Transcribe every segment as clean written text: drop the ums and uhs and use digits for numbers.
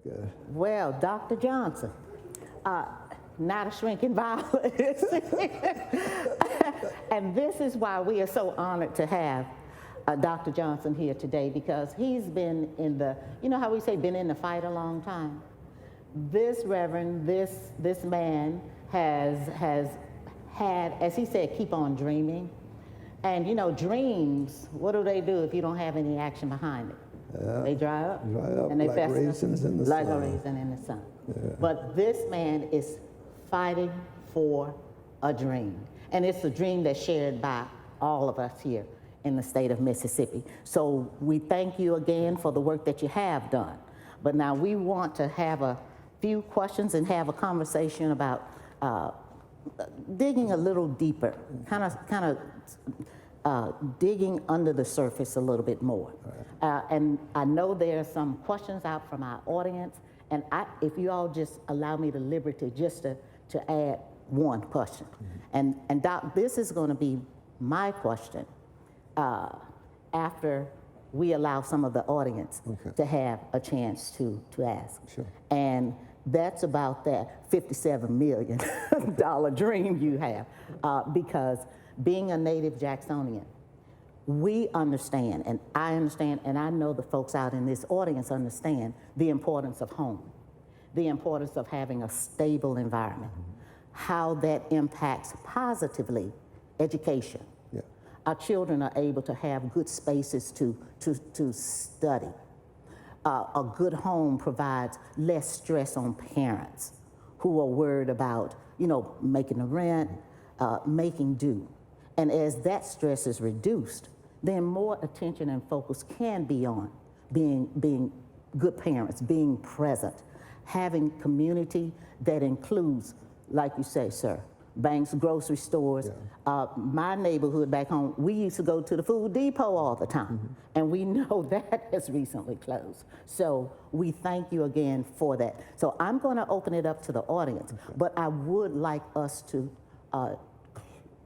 Good. Well, Dr. Johnson, not a shrinking violet. And this is why we are so honored to have Dr. Johnson here today, because he's been in the, you know how we say, been in the fight a long time. This reverend, this man has had, as he said, keep on dreaming. And you know, dreams, what do they do if you don't have any action behind it? Yeah. They dry up and they like fester, raisins in the like sun. a raisin in the sun. Yeah. But this man is fighting for a dream. And it's a dream that's shared by all of us here in the state of Mississippi. So we thank you again for the work that you have done. But now we want to have a few questions and have a conversation about digging a little deeper, kind of digging under the surface a little bit more. Right. And I know there are some questions out from our audience, and if you all just allow me the liberty just to add one question. Mm-hmm. And Doc, this is going to be my question after we allow some of the audience to have a chance to ask. Sure. And that's about that $57 million dream you have, because being a native Jacksonian, we understand, and I understand, and I know the folks out in this audience understand the importance of home, the importance of having a stable environment, how that impacts positively education. Yeah. Our children are able to have good spaces to study. A good home provides less stress on parents who are worried about, you know, making the rent, making do. And as that stress is reduced, then more attention and focus can be on being good parents, being present, having community that includes, like you say, sir, banks, grocery stores. Yeah. My neighborhood back home, we used to go to the Food Depot all the time, and we know that has recently closed. So we thank you again for that. So I'm going to open it up to the audience, but I would like us to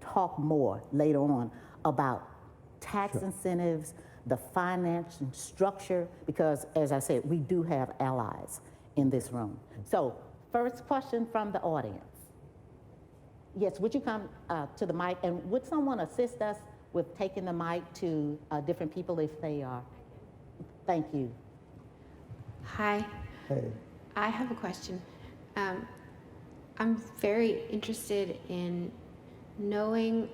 talk more later on about tax incentives, the finance and structure, because as I said, we do have allies in this room. So first question from the audience. Yes, would you come to the mic, and would someone assist us with taking the mic to different people if they are? Thank you. Hi. Hey. I have a question. I'm very interested in knowing,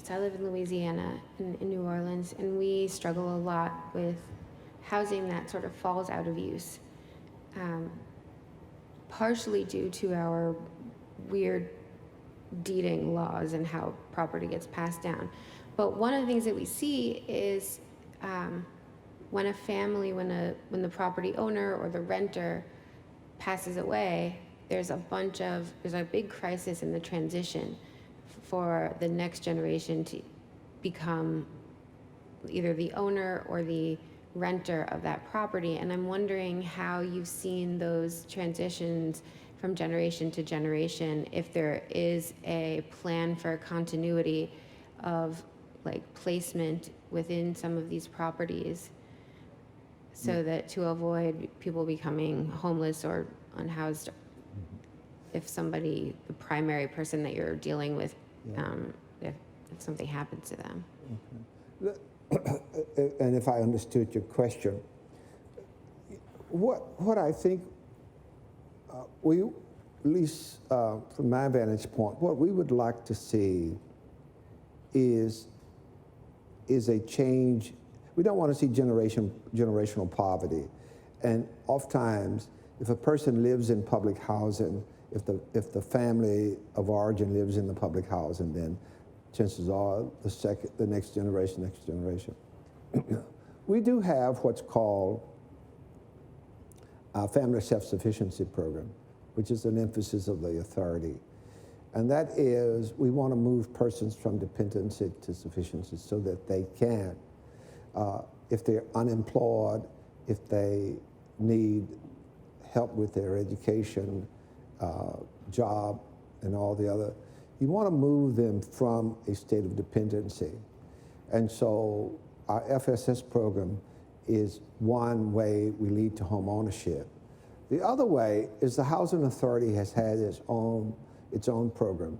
so I live in Louisiana, in New Orleans, and we struggle a lot with housing that sort of falls out of use, partially due to our weird deeding laws and how property gets passed down. But one of the things that we see is when a family, when the property owner or the renter passes away, there's a big crisis in the transition for the next generation to become either the owner or the renter of that property. And I'm wondering how you've seen those transitions from generation to generation, if there is a plan for continuity of like placement within some of these properties, so that to avoid people becoming homeless or unhoused, if somebody, the primary person that you're dealing with, if something happens to them. And if I understood your question, what I think we, at least from my vantage point, what we would like to see is a change. We don't want to see generational poverty. And oftentimes, if a person lives in public housing, if the family of origin lives in the public housing, then chances are the next generation. We do have what's called our Family Self-Sufficiency Program, which is an emphasis of the authority. And that is, we want to move persons from dependency to sufficiency so that they can, if they're unemployed, if they need help with their education, job, and all the other, you want to move them from a state of dependency. And so our FSS program is one way we lead to home ownership. The other way is the Housing Authority has had its own program.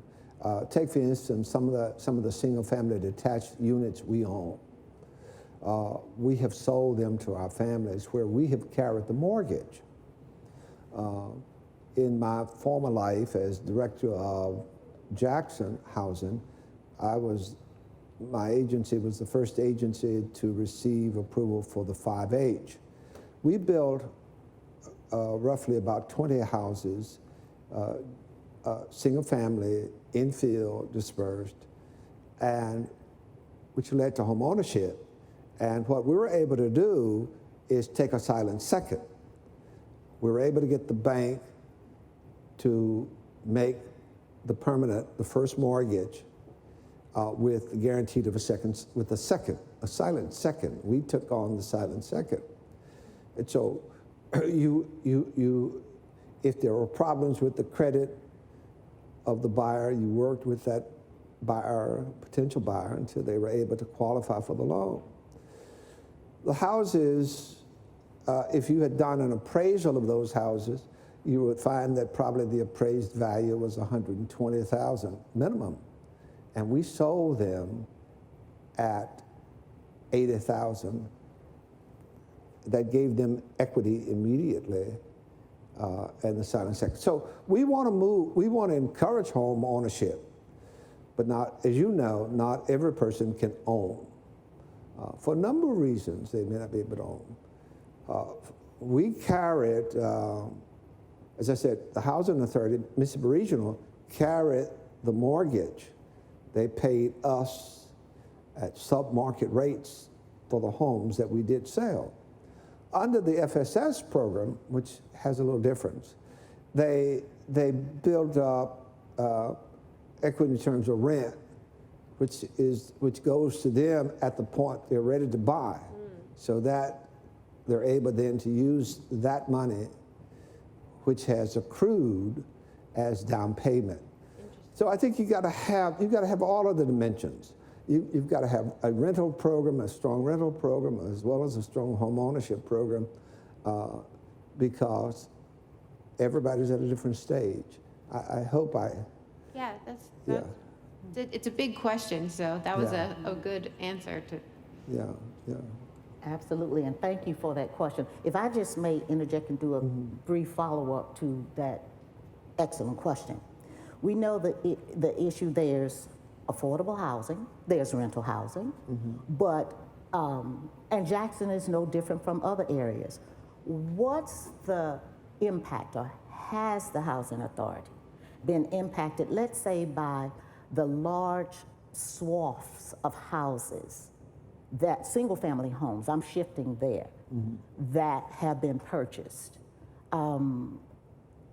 Take, for instance, some of the single-family detached units we own. We have sold them to our families where we have carried the mortgage. In my former life as director of Jackson Housing, my agency was the first agency to receive approval for the 5H. We built roughly about 20 houses, single family, infill, dispersed, and which led to home ownership. And what we were able to do is take a silent second. We were able to get the bank to make the first mortgage with the guarantee of a silent second. We took on the silent second. And so if there were problems with the credit of the buyer, you worked with that buyer, potential buyer, until they were able to qualify for the loan. The houses, if you had done an appraisal of those houses, you would find that probably the appraised value was $120,000 minimum. And we sold them at $80,000. That gave them equity immediately and the silent second. So we want to encourage home ownership, but as you know, not every person can own. For a number of reasons, they may not be able to own. We carried, as I said, the Housing Authority, Mississippi Regional, carried the mortgage. They paid us at sub-market rates for the homes that we did sell. Under the FSS program, which has a little difference, they build up equity in terms of rent, which goes to them at the point they're ready to buy, so that they're able then to use that money, which has accrued, as down payment. So I think you've got to have all of the dimensions. You've got to have a rental program, a strong rental program, as well as a strong home ownership program, because everybody's at a different stage. I hope I. Yeah, it's a big question, so that was a good answer to. Yeah. Absolutely, and thank you for that question. If I just may interject and do a brief follow-up to that excellent question. We know that the issue, there's affordable housing, there's rental housing, but, and Jackson is no different from other areas. What's the impact, or has the Housing Authority been impacted, let's say, by the large swaths of houses, that single-family homes, I'm shifting there, that have been purchased?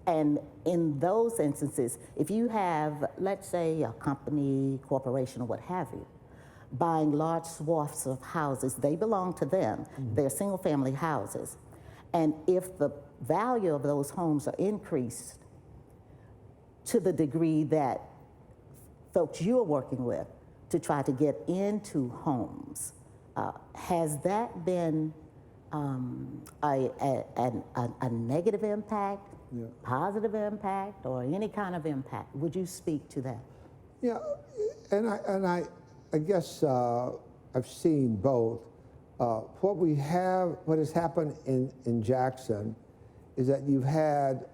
And in those instances, if you have, let's say, a company, corporation, or what have you, buying large swaths of houses, they belong to them, they're single-family houses. And if the value of those homes are increased to the degree that folks you're working with to try to get into homes, has that been a negative impact, positive impact, or any kind of impact? Would you speak to that? Yeah, and I guess I've seen both. What has happened in Jackson is that you've had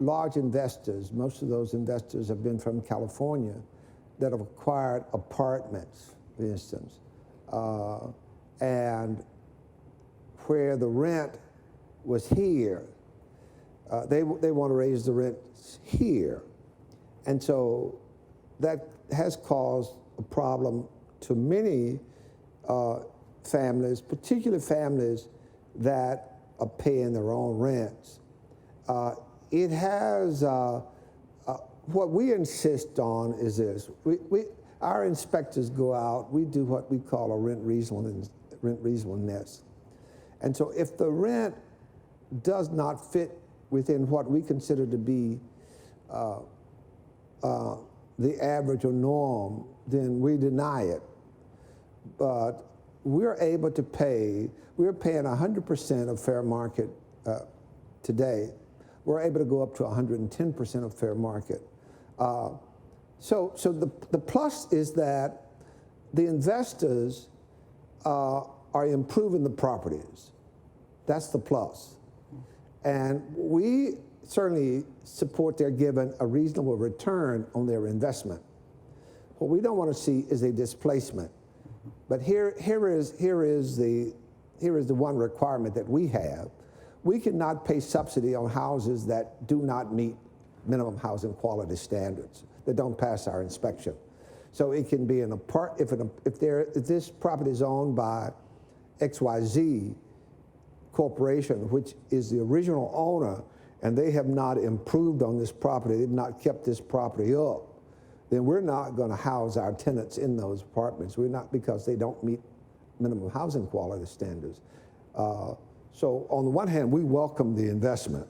large investors. Most of those investors have been from California that have acquired apartments, for instance, and where the rent was here, they want to raise the rents here. And so that has caused a problem to many families, particularly families that are paying their own rents. It has, what we insist on is this. Our inspectors go out, we do what we call a rent reasonableness. And so if the rent does not fit within what we consider to be the average or norm, then we deny it. But we're able to we're paying 100% of fair market today. we're able to go up to 110% of fair market. So the plus is that the investors are improving the properties. That's the plus. And we certainly support their giving a reasonable return on their investment. What we don't want to see is a displacement. But here is the one requirement that we have. We cannot pay subsidy on houses that do not meet minimum housing quality standards, that don't pass our inspection. So it can be if this property is owned by XYZ Corporation, which is the original owner, and they have not improved on this property, they've not kept this property up, then we're not going to house our tenants in those apartments. We're not, because they don't meet minimum housing quality standards. So on the one hand, we welcome the investment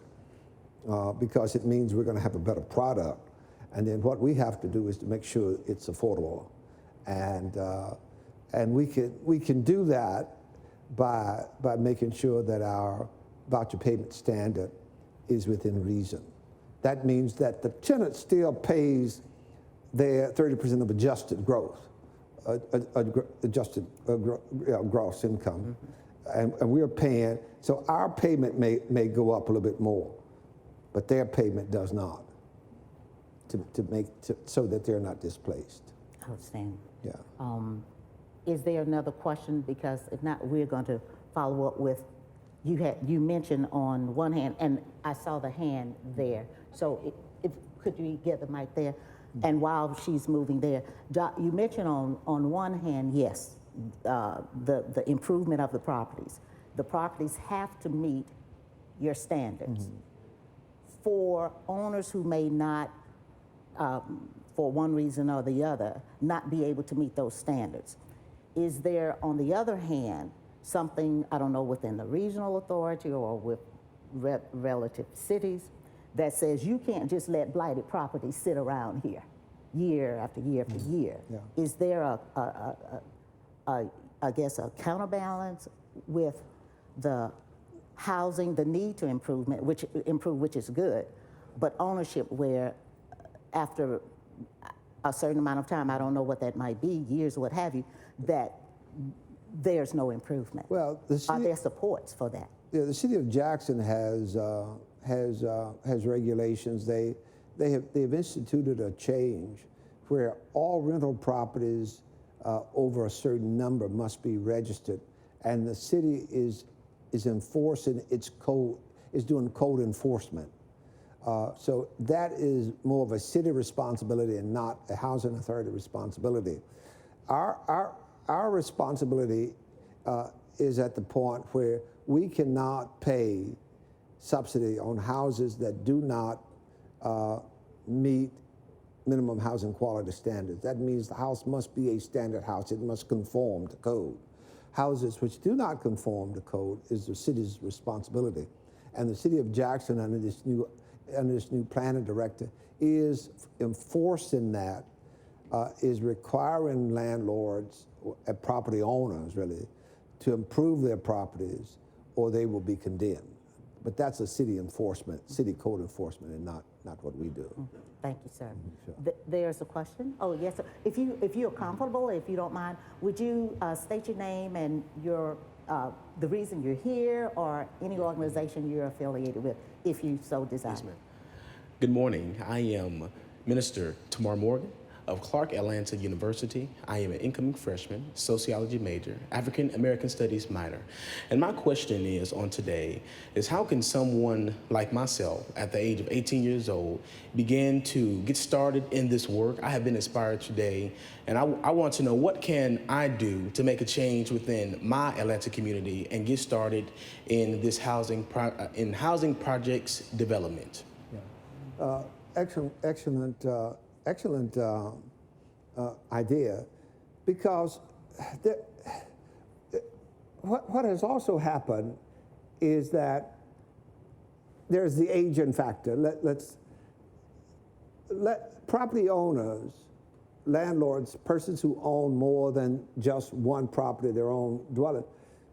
because it means we're going to have a better product. And then what we have to do is to make sure it's affordable. And we can do that by making sure that our voucher payment standard is within reason. That means that the tenant still pays their 30% of adjusted growth, adjusted gross income, and we're paying. So our payment may go up a little bit more, but their payment does not, so that they're not displaced. Outstanding. Yeah. Is there another question? Because if not, we're going to follow up with, you mentioned on one hand, and I saw the hand there. So could you get the mic there? And while she's moving there, you mentioned on one hand, yes, the improvement of the properties. The properties have to meet your standards. For owners who may not, for one reason or the other, not be able to meet those standards, is there, on the other hand, something, I don't know, within the regional authority or with relative cities that says you can't just let blighted properties sit around here year after year after year? Yeah. Is there I guess, a counterbalance with the housing, the need to improve, which is good, but ownership where after a certain amount of time, I don't know what that might be, years or what have you, that there's no improvement? Well, are there supports for that? Yeah, the city of Jackson has regulations. They've instituted a change where all rental properties over a certain number must be registered, and the city is enforcing its code, is doing code enforcement. So that is more of a city responsibility and not a housing authority responsibility. Our responsibility is at the point where we cannot pay subsidy on houses that do not meet minimum housing quality standards. That means the house must be a standard house. It must conform to code. Houses which do not conform to code is the city's responsibility. And the city of Jackson, under this new planning director, is enforcing that, is requiring landlords, property owners really, to improve their properties or they will be condemned. But that's a city enforcement, city code enforcement, and not what we do. Thank you, sir. Sure. There's a question. Oh, yes, sir. If you're comfortable, if you don't mind, would you state your name and your the reason you're here, or any organization you're affiliated with, if you so desire? Yes, ma'am. Good morning. I am Minister Tamar Morgan of Clark Atlanta University. I am an incoming freshman, sociology major, African American Studies minor. And my question is on today is, how can someone like myself at the age of 18 years old begin to get started in this work? I have been inspired today, and I want to know, what can I do to make a change within my Atlanta community and get started in this housing projects development? Yeah. Excellent idea, because what has also happened is that there's the aging factor. Let property owners, landlords, persons who own more than just one property, their own dwelling,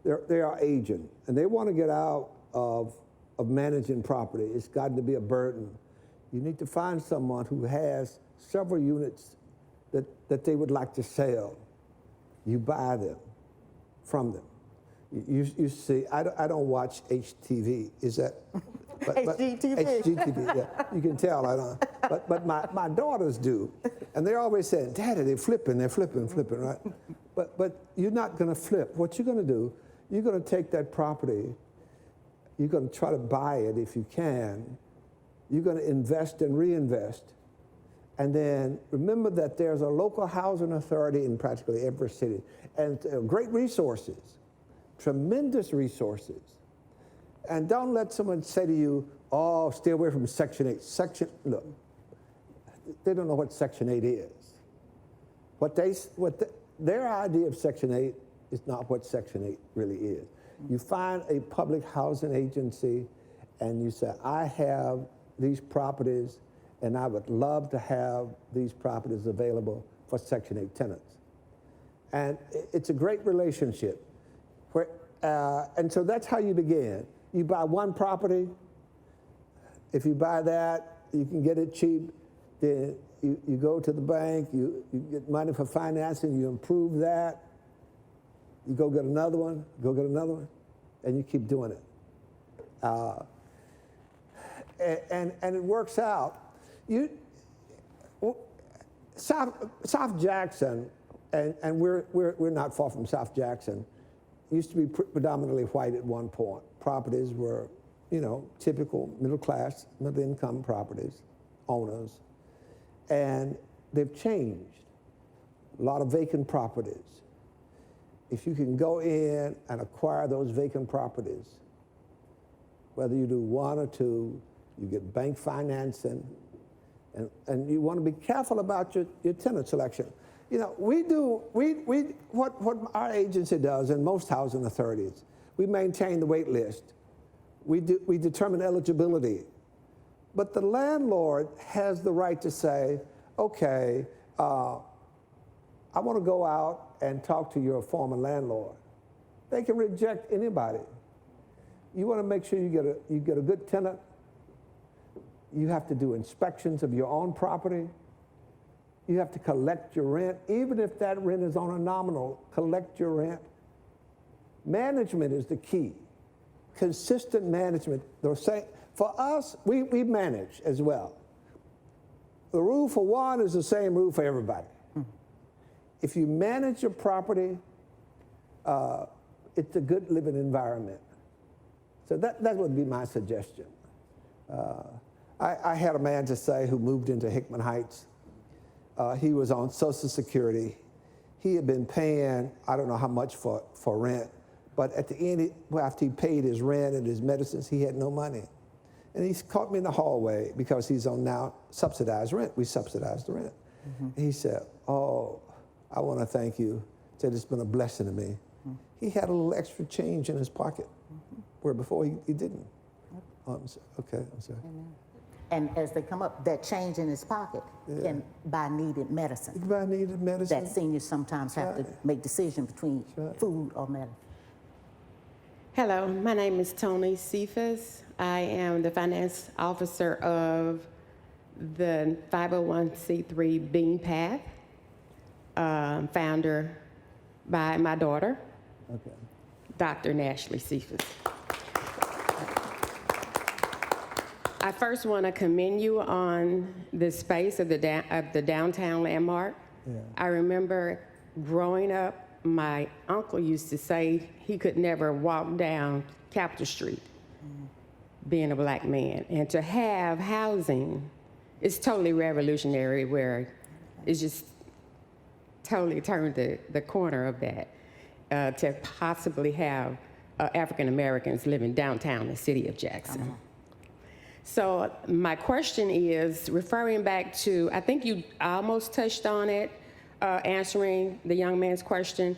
they are aging, and they want to get out of of managing property. It's gotten to be a burden. You need to find someone who has several units that they would like to sell. You buy them from them. You see, I don't watch HTV. Is that? HGTV. HGTV, yeah. You can tell I don't. But my daughters do. And they're always saying, Daddy, they're flipping, right? But you're not going to flip. What you're going to do, you're going to take that property, you're going to try to buy it if you can. You're going to invest and reinvest. And then remember that there's a local housing authority in practically every city. And great resources, tremendous resources. And don't let someone say to you, oh, stay away from Section 8. Look, they don't know what Section 8 is. Their idea of Section 8 is not what Section 8 really is. You find a public housing agency and you say, I have these properties and I would love to have these properties available for Section 8 tenants. And it's a great relationship. And so that's how you begin. You buy one property. If you buy that, you can get it cheap. Then you go to the bank, you get money for financing, you improve that. You go get another one, and you keep doing it. And it works out. South Jackson, and we're not far from South Jackson, used to be predominantly white at one point. Properties were, typical middle class, middle income properties, owners. And they've changed. A lot of vacant properties. If you can go in and acquire those vacant properties, whether you do one or two, you get bank financing, and you want to be careful about your tenant selection. What our agency does, and most housing authorities, we maintain the wait list. We determine eligibility. But the landlord has the right to say, okay, I want to go out and talk to your former landlord. They can reject anybody. You want to make sure you get a good tenant. You have to do inspections of your own property. You have to collect your rent. Even if that rent is on a nominal, collect your rent. Management is the key. Consistent management. For us, we manage as well. The rule for one is the same rule for everybody. If you manage your property, it's a good living environment. So that would be my suggestion. I had a man to say who moved into Hickman Heights. He was on Social Security. He had been paying, I don't know how much for rent, but at the end, after he paid his rent and his medicines, he had no money. And he caught me in the hallway because he's on now subsidized rent. We subsidize the rent. Mm-hmm. He said, oh, I want to thank you. He said, it's been a blessing to me. Mm-hmm. He had a little extra change in his pocket, where before he didn't. I'm sorry. Okay, I'm sorry. Amen. And as they come up, that change in his pocket can buy needed medicine. You can buy needed medicine. That seniors sometimes have to make decisions between food or medicine. Hello, my name is Tony Cephas. I am the finance officer of the 501c3 Bean Path, founder by my daughter, Dr. Nashley Cephas. I first want to commend you on the space of the downtown landmark. Yeah. I remember growing up, my uncle used to say he could never walk down Capitol Street, being a black man. And to have housing is totally revolutionary, where it's just totally turned the corner of that, to possibly have African Americans living downtown the city of Jackson. So my question is, referring back to, I think you almost touched on it, answering the young man's question,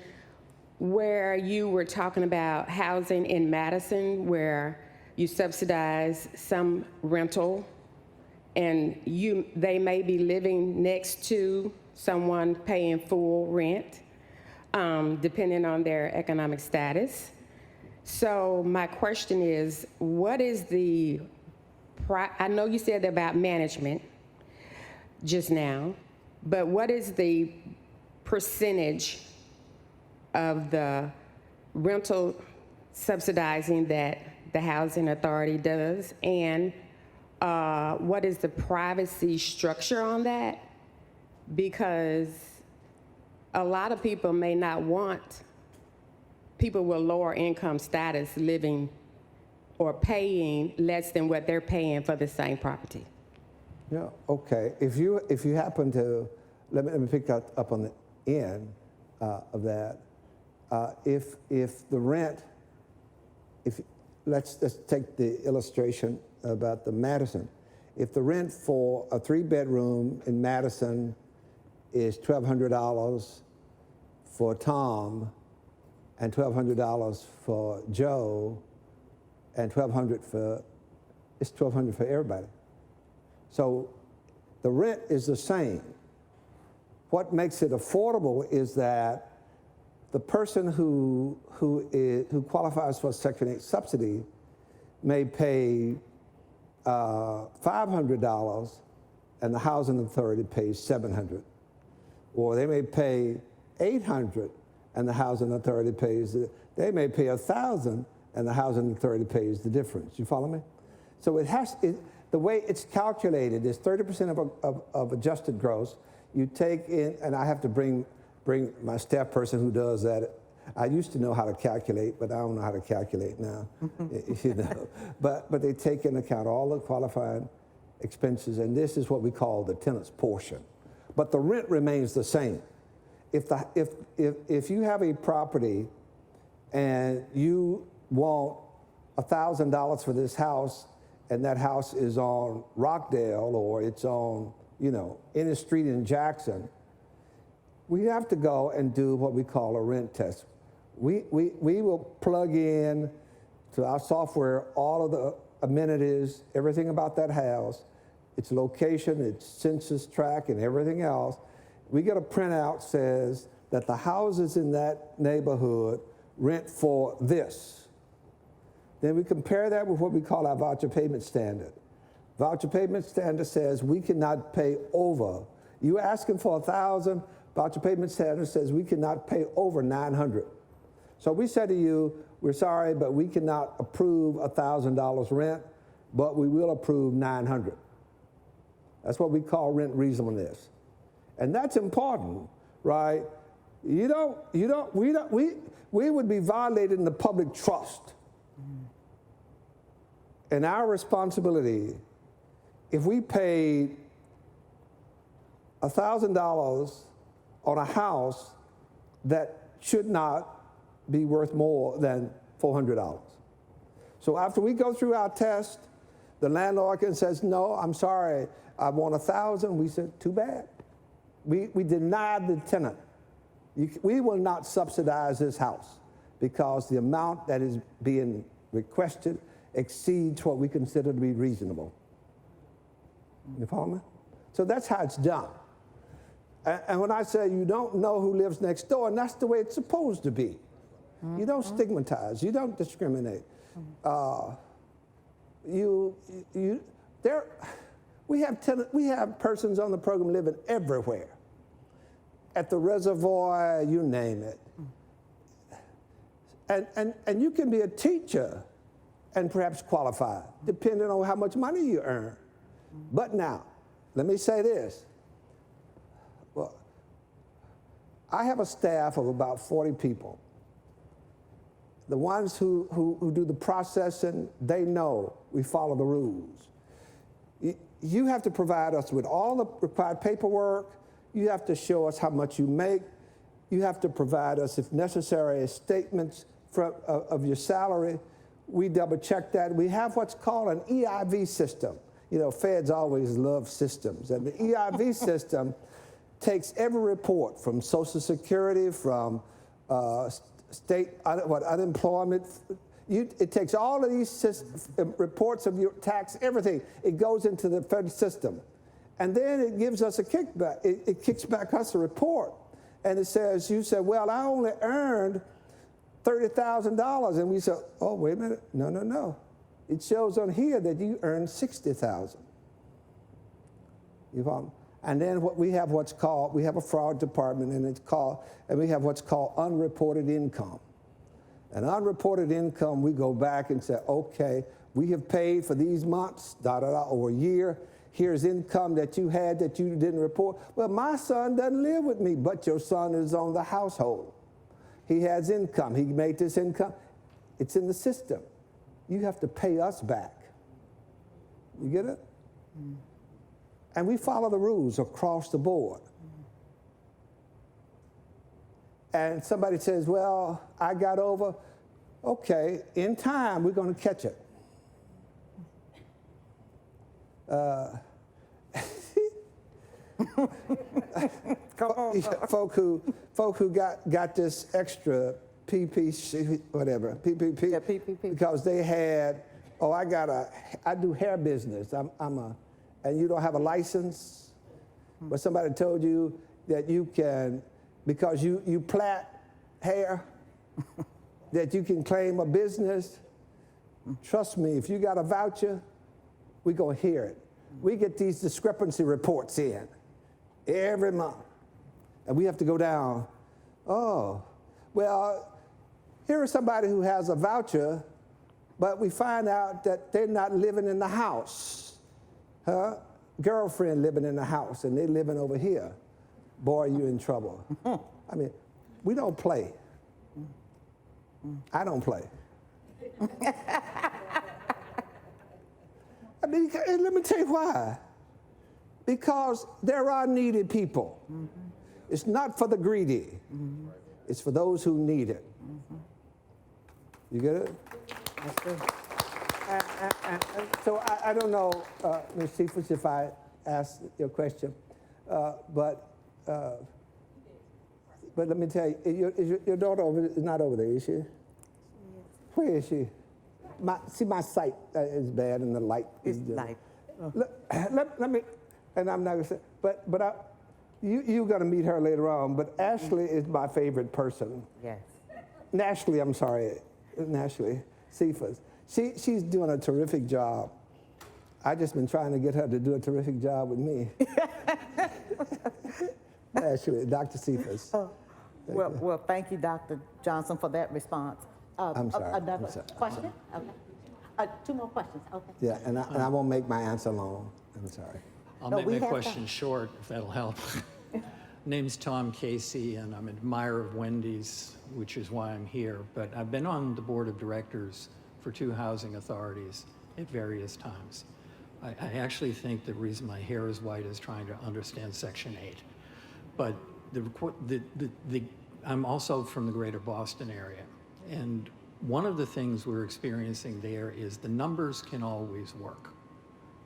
where you were talking about housing in Madison, where you subsidize some rental, and they may be living next to someone paying full rent, depending on their economic status. So my question is, what is the, I know you said about management just now, but what is the percentage of the rental subsidizing that the housing authority does? And what is the privacy structure on that? Because a lot of people may not want people with lower income status living or paying less than what they're paying for the same property. Yeah, okay. If you happen to, let me pick that up on the end of that. If the rent, let's take the illustration about the Madison. If the rent for a 3-bedroom in Madison is $1,200 for Tom, and $1,200 for Joe, and it's $1,200 for everybody. So the rent is the same. What makes it affordable is that the person who qualifies for Section 8 subsidy may pay $500 and the housing authority pays $700. Or they may pay $800 and the housing authority pays, they may pay $1,000 and the housing authority pays the difference. You follow me? So the way it's calculated is 30% of adjusted gross. You take in, and I have to bring my staff person who does that. I used to know how to calculate, but I don't know how to calculate now. You know, but they take into account all the qualifying expenses, and this is what we call the tenant's portion. But the rent remains the same. If you have a property and you want $1,000 for this house, and that house is on Rockdale or it's on, in a street in Jackson, we have to go and do what we call a rent test. We will plug in to our software all of the amenities, everything about that house, its location, its census tract, and everything else. We get a printout says that the houses in that neighborhood rent for this. Then we compare that with what we call our voucher payment standard. Voucher payment standard says we cannot pay over. You asking for $1,000, voucher payment standard says we cannot pay over $900. So we say to you, we're sorry, but we cannot approve $1,000 rent, but we will approve $900. That's what we call rent reasonableness. And that's important, right? We would be violating the public trust. And our responsibility, if we paid $1,000 on a house that should not be worth more than $400. So after we go through our test, the landlord says, no, I'm sorry, I want $1,000. We said, too bad. We denied the tenant. We will not subsidize this house because the amount that is being requested exceeds what we consider to be reasonable. You follow me? So that's how it's done. And when I say you don't know who lives next door, and that's the way it's supposed to be. You don't stigmatize. You don't discriminate. We have persons on the program living everywhere. At the reservoir, you name it. And you can be a teacher and perhaps qualify, depending on how much money you earn. But now, let me say this. Well, I have a staff of about 40 people. The ones who do the processing, they know we follow the rules. You have to provide us with all the required paperwork. You have to show us how much you make. You have to provide us, if necessary, statements of your salary. We double check that. We have what's called an EIV system. Feds always love systems. And the EIV system takes every report from Social Security, from state unemployment. It takes all of these reports of your tax, everything. It goes into the federal system. And then it gives us a kickback. It kicks back us a report. And it says, you said, well, I only earned $30,000. And we said, oh, wait a minute, no. It shows on here that you earned $60,000. You follow? And then we have a fraud department, and we have what's called unreported income. And unreported income, we go back and say, okay, we have paid for these months, or a year. Here's income that you had that you didn't report. Well, my son doesn't live with me, but your son is on the household. He has income. He made this income. It's in the system. You have to pay us back. You get it? Mm. And we follow the rules across the board. And somebody says, well, I got over. Okay, in time, we're going to catch it. Folk who got this extra PPP, because they had, I do hair business. And you don't have a license, but somebody told you that you can, because you plait hair, that you can claim a business. Trust me, if you got a voucher, we're gonna hear it. We get these discrepancy reports in every month, and we have to go down. Oh, well, here is somebody who has a voucher, but we find out that they're not living in the house. Girlfriend living in the house, and they living over here. Boy, you in trouble. I mean, we don't play. I don't play. I mean, let me tell you why. Because there are needy people. Mm-hmm. It's not for the greedy. Mm-hmm. It's for those who need it. Mm-hmm. You get it? That's good. So I don't know, Ms. Cephas, if I asked your question, but let me tell you, your daughter is not over there, is she? Where is she? My sight is bad, and the light is light. Oh. Let me, and I'm not gonna say, but you're gonna meet her later on. But Ashley is my favorite person. Yes. Ashley Cephas. She's doing a terrific job. I've just been trying to get her to do a terrific job with me. Actually, Dr. Cephas. Well, thank you, Dr. Johnson, for that response. I'm sorry. Another question? Okay. 2 more questions. Okay. Yeah, and I won't make my answer long. I'm sorry. I'll make my question short, if that'll help. Name's Tom Casey, and I'm an admirer of Wendy's, which is why I'm here. But I've been on the board of directors for 2 housing authorities at various times. I actually think the reason my hair is white is trying to understand Section 8. But I'm also from the greater Boston area. And one of the things we're experiencing there is the numbers can always work.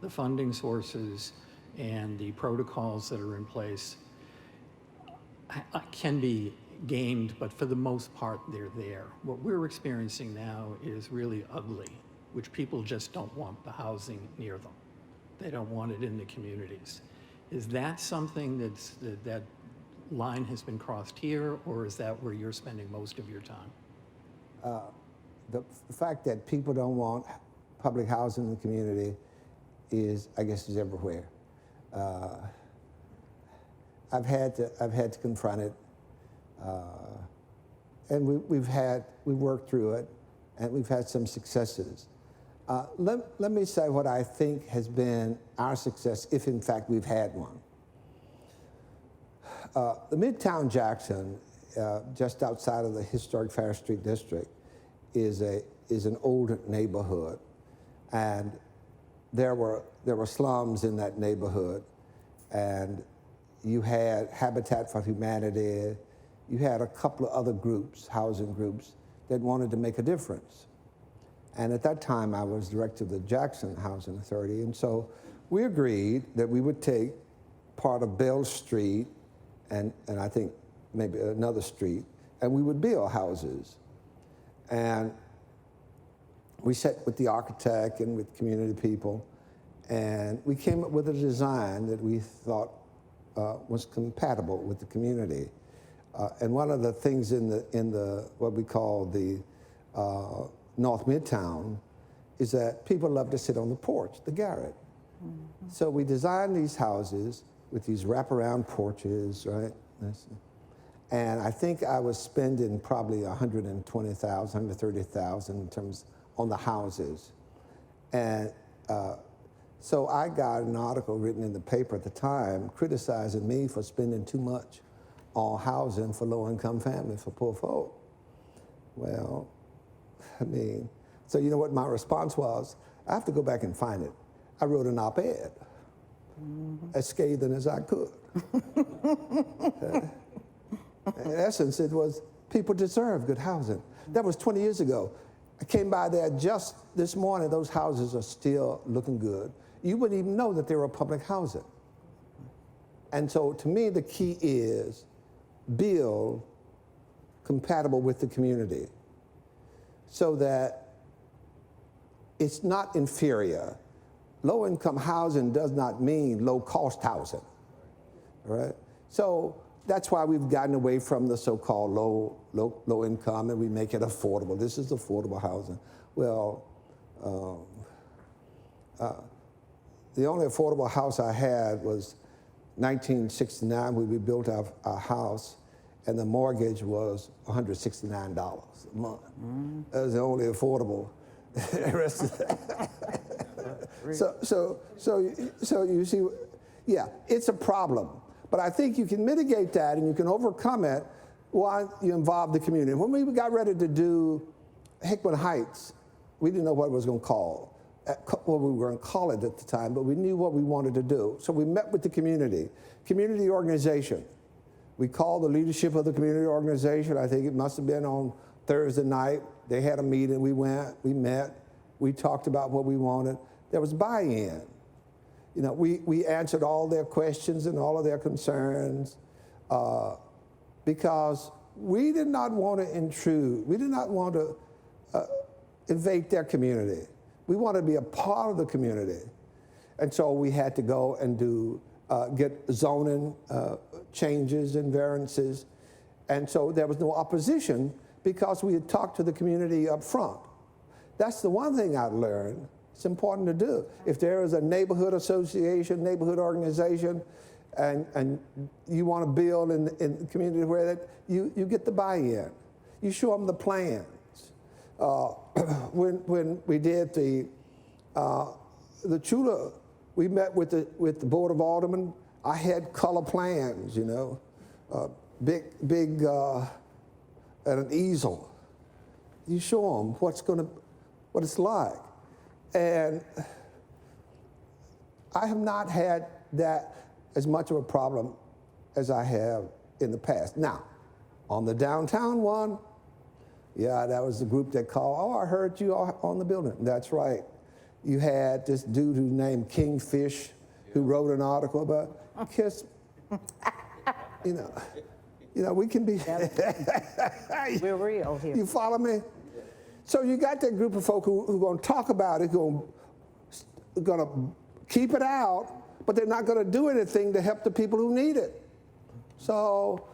The funding sources and the protocols that are in place can be gamed, but for the most part, they're there. What we're experiencing now is really ugly, which people just don't want the housing near them. They don't want it in the communities. Is that something that line has been crossed here, or is that where you're spending most of your time? The fact that people don't want public housing in the community is everywhere. I've had to confront it, and we worked through it, and we've had some successes. Let me say what I think has been our success, if in fact we've had one. The Midtown Jackson, just outside of the historic Fair Street district, is an old neighborhood, and there were slums in that neighborhood, and you had Habitat for Humanity, you had a couple of other groups, housing groups, that wanted to make a difference. And at that time, I was director of the Jackson Housing Authority, and so we agreed that we would take part of Bell Street and I think maybe another street, and we would build houses. And we sat with the architect and with community people, and we came up with a design that we thought was compatible with the community. And one of the things in the what we call the North Midtown is that people love to sit on the porch, the garret. Mm-hmm. So we designed these houses with these wraparound porches, right? And I think I was spending probably $120,000, $130,000 in terms on the houses. And so I got an article written in the paper at the time criticizing me for spending too much on housing for low-income families, for poor folk. Well, I mean, so you know what my response was? I have to go back and find it. I wrote an op-ed, as scathing as I could. In essence, it was people deserve good housing. That was 20 years ago. I came by there just this morning. Those houses are still looking good. You wouldn't even know that they were public housing. And so to me, the key is build compatible with the community so that it's not inferior. Low-income housing does not mean low-cost housing, all right? So that's why we've gotten away from the so-called low income, and we make it affordable. This is affordable housing. Well, the only affordable house I had was 1969 when we built our house, and the mortgage was $169 a month. That was the only affordable. So you see, yeah, it's a problem. But I think you can mitigate that and you can overcome it while you involve the community. When we got ready to do Hickman Heights, we didn't know what it was going to call, what we were going to call it at the time, but we knew what we wanted to do. So we met with the community organization. We called the leadership of the community organization. I think it must have been on Thursday night. They had a meeting. We went, we met, we talked about what we wanted. There was buy-in. You know, we answered all their questions and all of their concerns because we did not want to intrude. We did not want to invade their community. We wanted to be a part of the community. And so we had to go and get zoning changes and variances. And so there was no opposition because we had talked to the community up front. That's the one thing I learned. It's important to do. If there is a neighborhood association, neighborhood organization, and you want to build in the community where that, you get the buy-in. You show them the plans. When we did the Chula, we met with the Board of Aldermen. I had color plans, you know, big and an easel. You show them what it's like. And I have not had that as much of a problem as I have in the past. Now, on the downtown one, yeah, that was the group that called, oh, I heard you on the building. That's right. You had this dude who named Kingfish who wrote an article about kiss. You know, we can be. We're real here. You follow me? So you got that group of folk who are going to talk about it, going to keep it out, but they're not going to do anything to help the people who need it. So,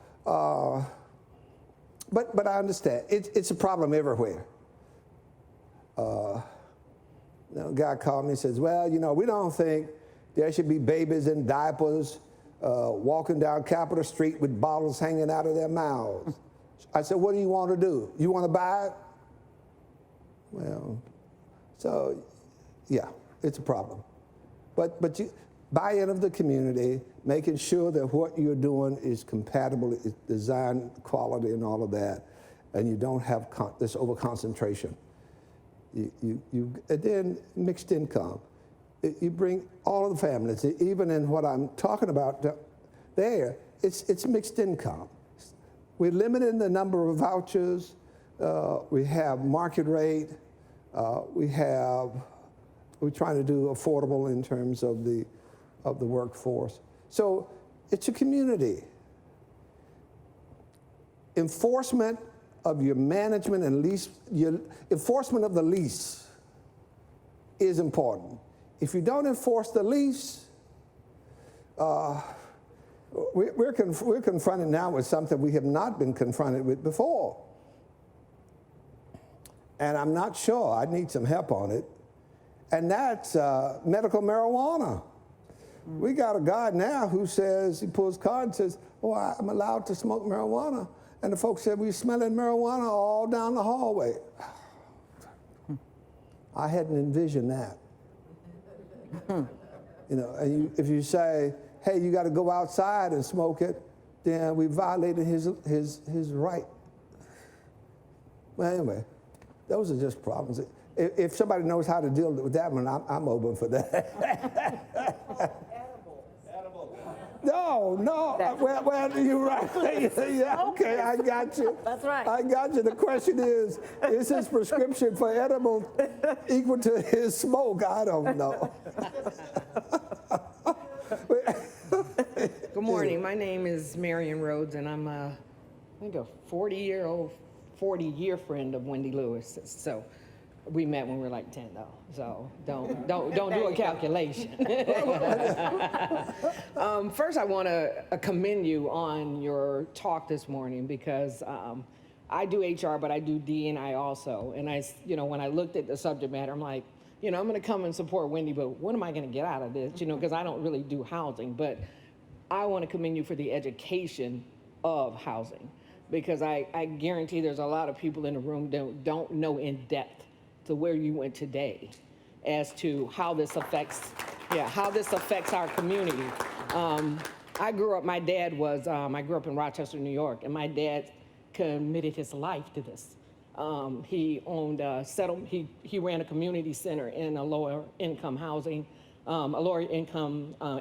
but I understand. It's a problem everywhere. A guy called me and says, well, you know, we don't think there should be babies in diapers walking down Capitol Street with bottles hanging out of their mouths. I said, what do you want to do? You want to buy it? Well, so, yeah, it's a problem. But you, buy-in of the community, making sure that what you're doing is compatible, is design quality and all of that, and you don't have this over-concentration. And then mixed income. You bring all of the families, even in what I'm talking about there, it's mixed income. We're limiting the number of vouchers. We have market rate. We're trying to do affordable in terms of the workforce. So it's a community. Enforcement of your management and lease, your enforcement of the lease is important. If you don't enforce the lease, we're confronted now with something we have not been confronted with before. And I'm not sure, I need some help on it. And that's medical marijuana. We got a guy now who says, he pulls a card and says, oh, I'm allowed to smoke marijuana. And the folks said, we smelling marijuana all down the hallway. I hadn't envisioned that. You know, and if you say, hey, you got to go outside and smoke it, then we violated his right. Well, anyway, those are just problems. If somebody knows how to deal with that one, I'm open for that. No, well, you're right. Yeah, okay, I got you. That's right. I got you. The question is his prescription for edible equal to his smoke? I don't know. Good morning. My name is Marion Rhodes, and I'm I think a 40-year friend of Wendy Lewis. So we met when we were like 10, though. So don't do a calculation. First, I want to commend you on your talk this morning because I do HR, but I do D&I also. And when I looked at the subject matter, I'm like, I'm going to come and support Wendy, but what am I going to get out of this? Because I don't really do housing, but I want to commend you for the education of housing, because I guarantee there's a lot of people in the room that don't know in depth to where you went today as to how this affects our community. I grew up in Rochester, New York, and my dad committed his life to this. He owned he ran a community center in a lower income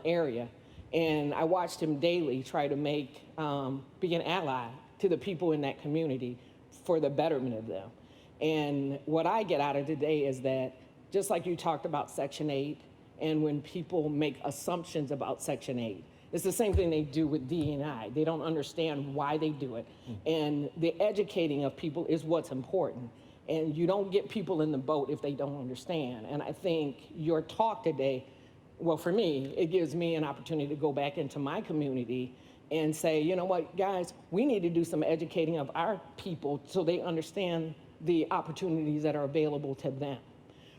area. And I watched him daily try to be an ally to the people in that community for the betterment of them. And what I get out of today is that, just like you talked about Section 8, and when people make assumptions about Section 8, it's the same thing they do with D&I. They don't understand why they do it. And the educating of people is what's important. And you don't get people in the boat if they don't understand. And I think your talk today, well, for me, it gives me an opportunity to go back into my community and say, you know what, guys, we need to do some educating of our people so they understand the opportunities that are available to them.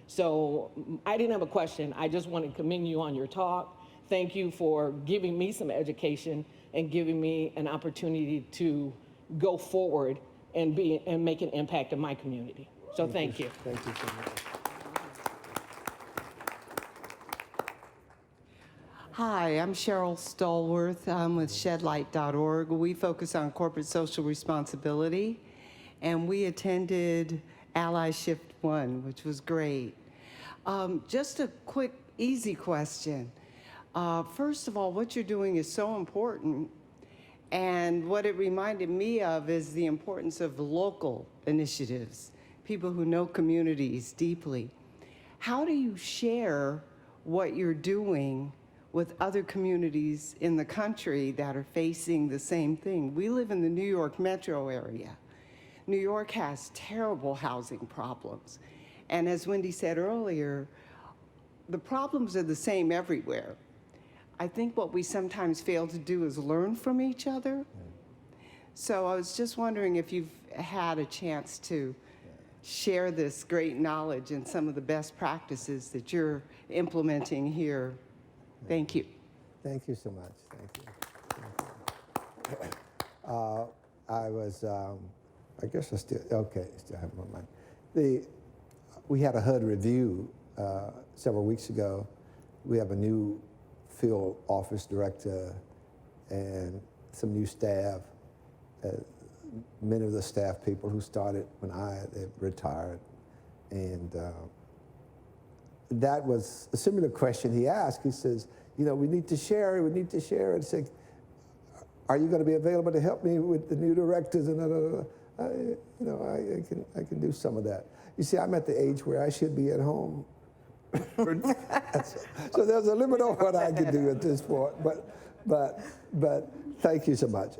So I didn't have a question. I just want to commend you on your talk. Thank you for giving me some education and giving me an opportunity to go forward and make an impact in my community. So thank you. Thank you so much. Hi, I'm Cheryl Stallworth. I'm with shedlight.org. We focus on corporate social responsibility, and we attended AllySHIFT 1, which was great. Just a quick, easy question. First of all, what you're doing is so important, and what it reminded me of is the importance of local initiatives, people who know communities deeply. How do you share what you're doing with other communities in the country that are facing the same thing? We live in the New York metro area. New York has terrible housing problems. And as Wendy said earlier, the problems are the same everywhere. I think what we sometimes fail to do is learn from each other. So I was just wondering if you've had a chance to share this great knowledge and some of the best practices that you're implementing here. Thank you. Thank you so much. Thank you. I guess I still have my mind. We had a HUD review several weeks ago. We have a new field office director and some new staff. Many of the staff people who started when they retired. And that was a similar question he asked. He says, we need to share it, we need to share it. I said, are you going to be available to help me with the new directors? And I can do some of that. You see, I'm at the age where I should be at home. So there's a limit on what I can do at this point. But thank you so much.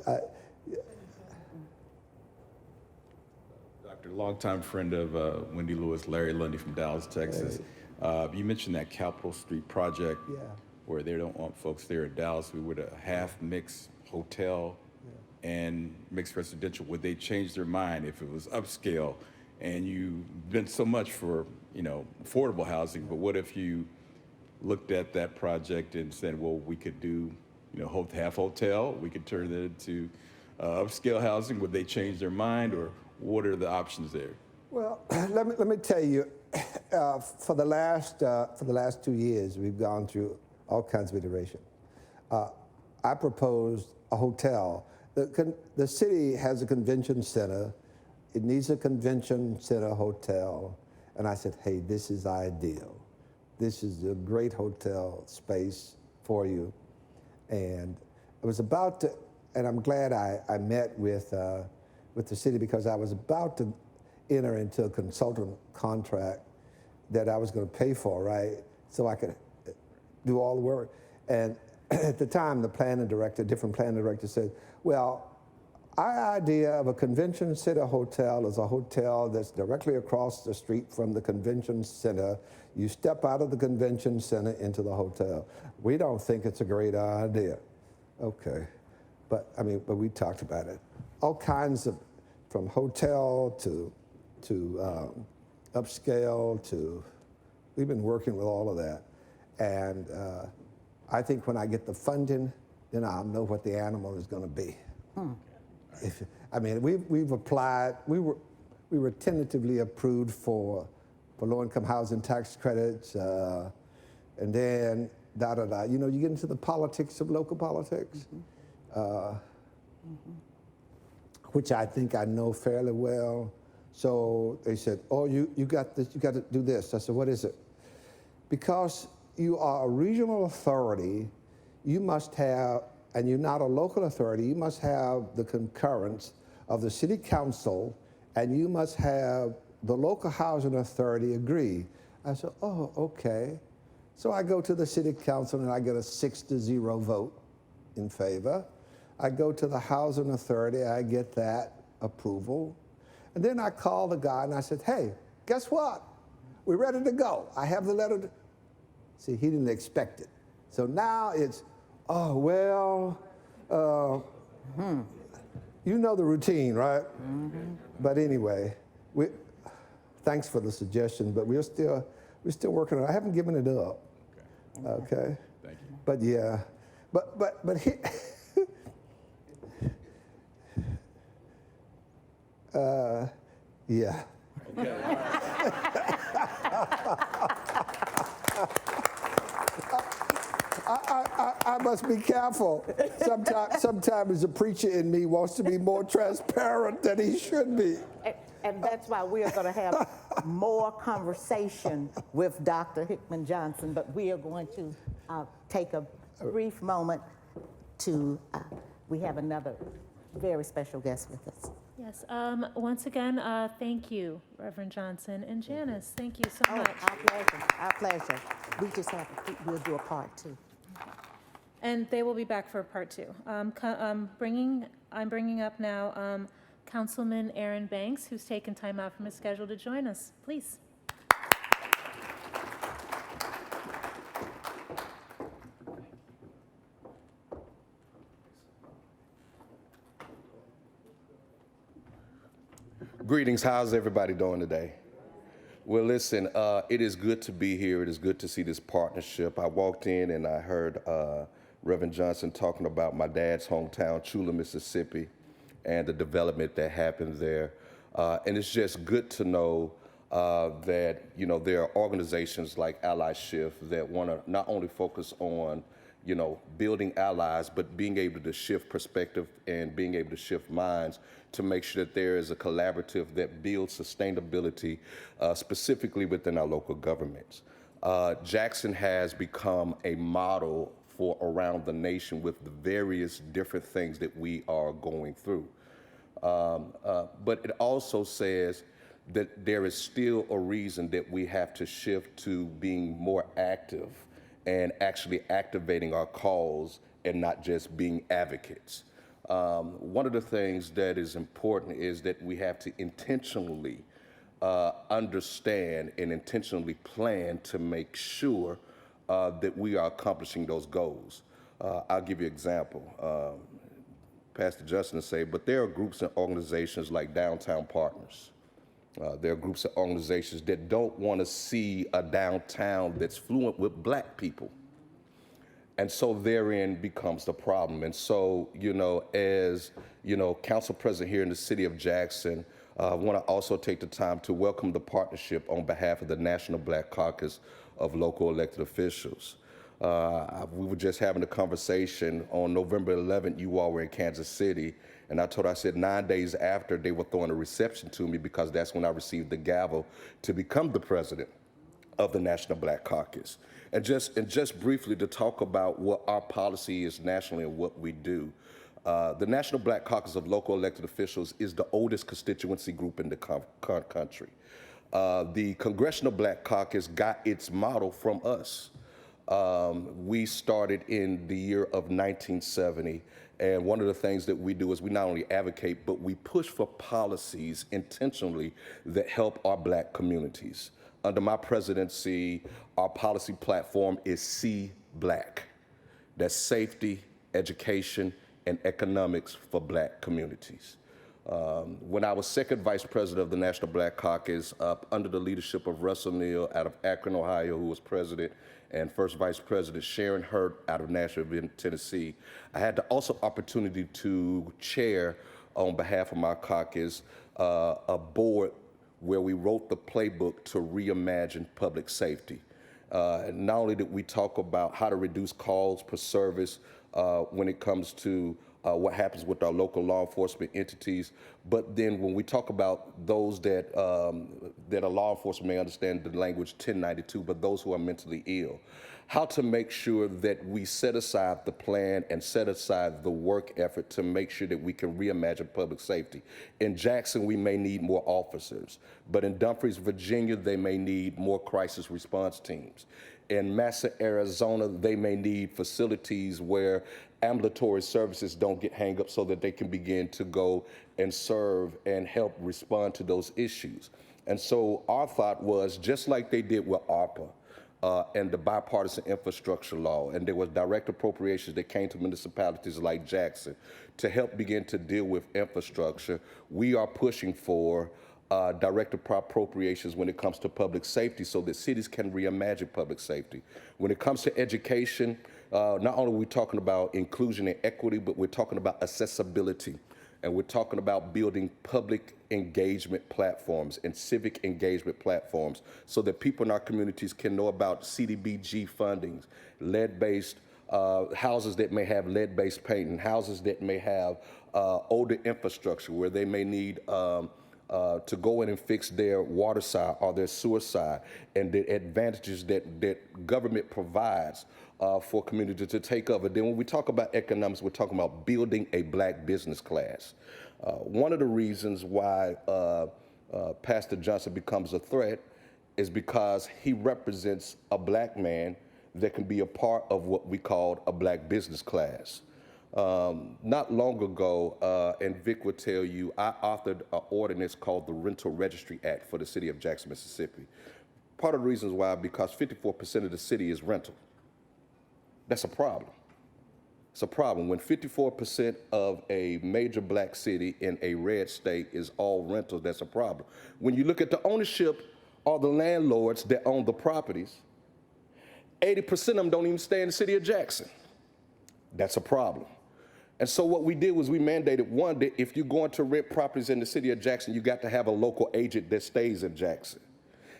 Dr. Longtime friend of Wendy Lewis, Larry Lundy from Dallas, Texas. You mentioned that Capitol Street project. Yeah. where they don't want folks there in Dallas. We were a half mixed hotel and mixed residential. Would they change their mind if it was upscale? And you've been so much for, affordable housing, but what if you looked at that project and said, well, we could do, half hotel, we could turn it into upscale housing? Would they change their mind, or what are the options there? Well, let me tell you, for the last 2 years, we've gone through all kinds of iteration. I proposed a hotel. The city has a convention center. It needs a convention center hotel. And I said, hey, this is ideal. This is a great hotel space for you. And I was about to, and I'm glad I met with the city, because I was about to enter into a consultant contract that I was going to pay for, right? So I could do all the work. And at the time, different planning director said, well, our idea of a convention center hotel is a hotel that's directly across the street from the convention center. You step out of the convention center into the hotel. We don't think it's a great idea. Okay, but we talked about it. All kinds of, from hotel to upscale to, we've been working with all of that. And I think when I get the funding, then I'll know what the animal is going to be. We've applied. We were tentatively approved for low-income housing tax credits, and then you get into the politics of local politics, which I think I know fairly well. So they said, oh, you got this. You got to do this. I said, what is it? Because you are a regional authority, you must have, and you're not a local authority, you must have the concurrence of the city council, and you must have the local housing authority agree. I said, oh, okay. So I go to the city council and I get a 6-0 vote in favor. I go to the housing authority, I get that approval. And then I call the guy and I said, hey, guess what? We're ready to go. I have the letter. See, he didn't expect it. So now it's, oh, well, you know the routine, right? Mm-hmm. But anyway, thanks for the suggestion, but we're still working on it. I haven't given it up. Okay. Thank you. But yeah, but he, yeah. Okay. I must be careful. Sometimes the preacher in me wants to be more transparent than he should be. And that's why we are going to have more conversation with Dr. Hickman Johnson, but we are going to take a brief moment to, we have another very special guest with us. Yes, once again, thank you, Reverend Johnson and Janice. Thank you so much. Our pleasure, our pleasure. We just have, we'll do a part 2. And they will be back for part 2. I'm bringing up now Councilman Aaron Banks, who's taken time out from his schedule to join us. Please. Greetings, how's everybody doing today? Well, listen, it is good to be here. It is good to see this partnership. I walked in and I heard Reverend Johnson talking about my dad's hometown, Chula, Mississippi, and the development that happened there. And it's just good to know that, there are organizations like AllySHIFT that want to not only focus on, building allies, but being able to shift perspective and being able to shift minds to make sure that there is a collaborative that builds sustainability, specifically within our local governments. Jackson has become a model for around the nation with the various different things that we are going through. But it also says that there is still a reason that we have to shift to being more active and actually activating our cause and not just being advocates. One of the things that is important is that we have to intentionally understand and intentionally plan to make sure that we are accomplishing those goals. I'll give you an example. Pastor Justin say, but there are groups and organizations like Downtown Partners. There are groups and organizations that don't want to see a downtown that's fluent with black people. And so therein becomes the problem. And so, as, council president here in the city of Jackson, I want to also take the time to welcome the partnership on behalf of the National Black Caucus of local elected officials. We were just having a conversation on November 11th, you all were in Kansas City, and I said 9 days after they were throwing a reception to me, because that's when I received the gavel to become the president of the National Black Caucus. And just briefly to talk about what our policy is nationally and what we do. The National Black Caucus of local elected officials is the oldest constituency group in the country. The Congressional Black Caucus got its model from us. We started in the year of 1970, and one of the things that we do is we not only advocate, but we push for policies intentionally that help our black communities. Under my presidency, our policy platform is See Black. That's safety, education, and economics for black communities. When I was second vice president of the National Black Caucus, under the leadership of Russell Neal out of Akron, Ohio, who was president, and first vice president Sharon Hurt out of Nashville, Tennessee, I had the also opportunity to chair, on behalf of my caucus, a board where we wrote the playbook to reimagine public safety. And not only did we talk about how to reduce calls per service when it comes to what happens with our local law enforcement entities, but then when we talk about those that a law enforcement may understand the language 1092, but those who are mentally ill, how to make sure that we set aside the plan and set aside the work effort to make sure that we can reimagine public safety. In Jackson, we may need more officers, but in Dumfries, Virginia, they may need more crisis response teams. In Massa, Arizona, they may need facilities where ambulatory services don't get hang up so that they can begin to go and serve and help respond to those issues. And so our thought was, just like they did with ARPA and the bipartisan infrastructure law, and there was direct appropriations that came to municipalities like Jackson to help begin to deal with infrastructure, we are pushing for direct appropriations when it comes to public safety so that cities can reimagine public safety. When it comes to education, not only are we talking about inclusion and equity, but we're talking about accessibility. And we're talking about building public engagement platforms and civic engagement platforms so that people in our communities can know about CDBG fundings, lead-based houses that may have lead-based painting, houses that may have older infrastructure where they may need to go in and fix their water side or their sewer side, and the advantages that government provides for communities to take over. Then when we talk about economics, we're talking about building a black business class. One of the reasons why Pastor Johnson becomes a threat is because he represents a black man that can be a part of what we call a black business class. Not long ago, and Vic would tell you, I authored an ordinance called the Rental Registry Act for the city of Jackson, Mississippi. Part of the reasons why, because 54% of the city is rental. That's a problem. It's a problem. When 54% of a major black city in a red state is all rental, that's a problem. When you look at the ownership or the landlords that own the properties, 80% of them don't even stay in the city of Jackson. That's a problem. And so what we did was we mandated, one, that if you're going to rent properties in the city of Jackson, you got to have a local agent that stays in Jackson.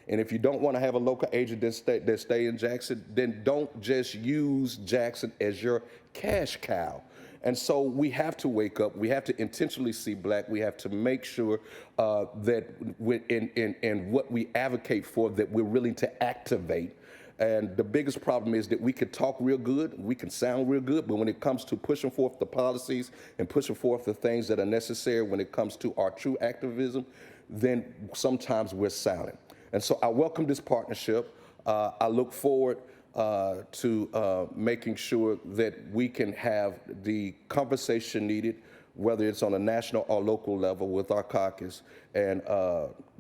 And if you don't want to have a local agent that stay in Jackson, then don't just use Jackson as your cash cow. And so we have to wake up. We have to intentionally see black. We have to make sure that in what we advocate for, that we're willing to activate. And the biggest problem is that we can talk real good, we can sound real good, but when it comes to pushing forth the policies and pushing forth the things that are necessary when it comes to our true activism, then sometimes we're silent. And so I welcome this partnership. I look forward to making sure that we can have the conversation needed, whether it's on a national or local level with our caucus. And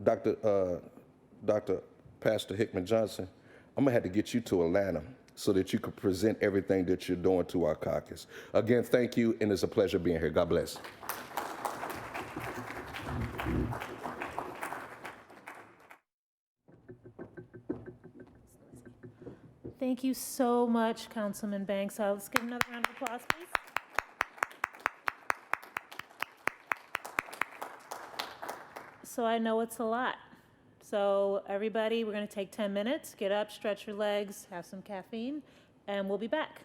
Dr. Pastor Hickman Johnson, I'm gonna have to get you to Atlanta so that you can present everything that you're doing to our caucus. Again, thank you, and it's a pleasure being here. God bless. Thank you so much, Councilman Banks. Let's give another round of applause, please. So I know it's a lot. So everybody, we're going to take 10 minutes, get up, stretch your legs, have some caffeine, and we'll be back.